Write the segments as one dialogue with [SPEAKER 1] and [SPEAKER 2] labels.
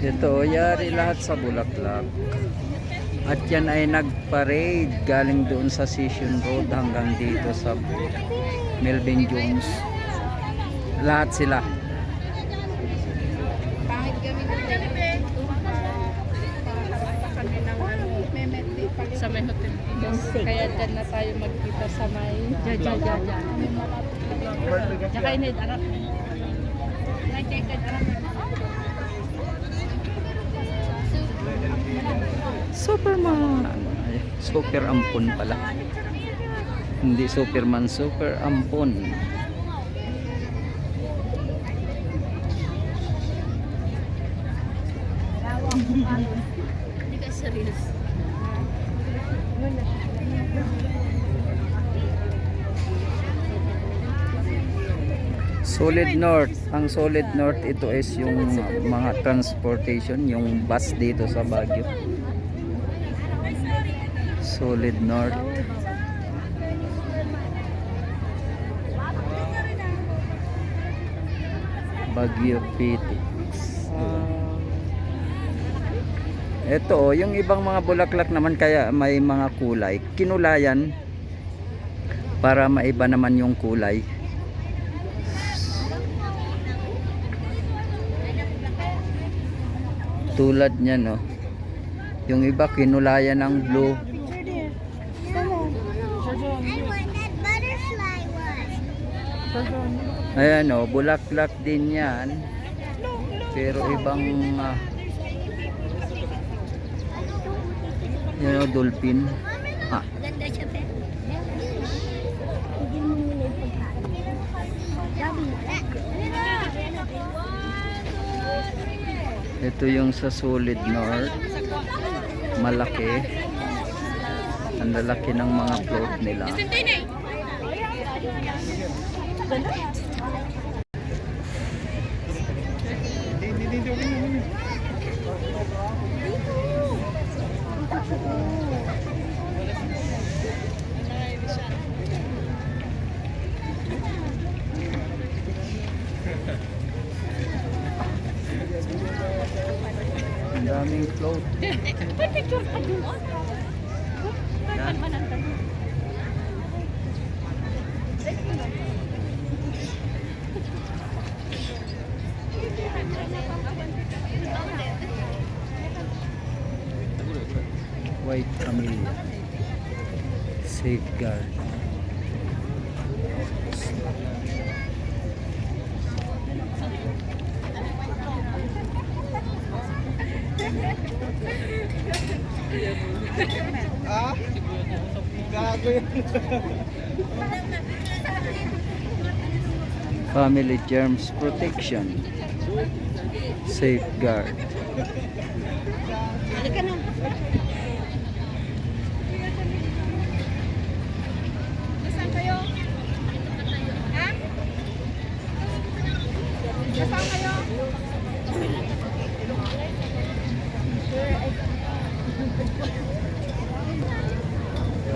[SPEAKER 1] Ito, yari lahat sa Bulaklak. At yan ay nag-parade galing doon sa Session Road hanggang dito sa Melvin Jones. Lahat sila.
[SPEAKER 2] Sa may hotel. Kaya dyan na tayo magkita sa may Tsaka inid, arap.
[SPEAKER 1] Superman. Ay, super ampon pala. Hindi Superman, super ampon.
[SPEAKER 2] Hindi ka serious.
[SPEAKER 1] Solid North. Ang Solid North, ito is yung mga transportation, yung bus dito sa Baguio. Solid North. Baguio City. Ito, yung ibang mga bulaklak naman kaya may mga kulay. Kinulayan para maiba naman yung kulay. Tulad niya, no. Yung iba kinulayan ng blue. Ayan, no, bulaklak din yan. Pero ibang yun, o, dolphin. Ah. Ito yung sa Solid North. Malaki. Ang lalaki ng mga float nila. Ang daming float.
[SPEAKER 2] Picture ka dun.
[SPEAKER 1] White Camellia. Safeguard.
[SPEAKER 3] Ah? Gago yun.
[SPEAKER 1] Family Germs Protection. Safeguard.
[SPEAKER 2] Halika na. Nasaan kayo? Ha? Nasaan kayo?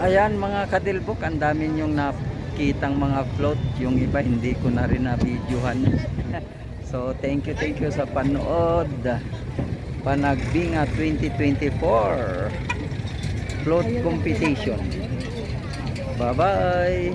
[SPEAKER 1] Ayan mga kadilbok, ang dami yung nakitang mga float. Yung iba hindi ko na rin na-videohan. So thank you sa panood. Panagbinga 2024 float competition. Bye bye.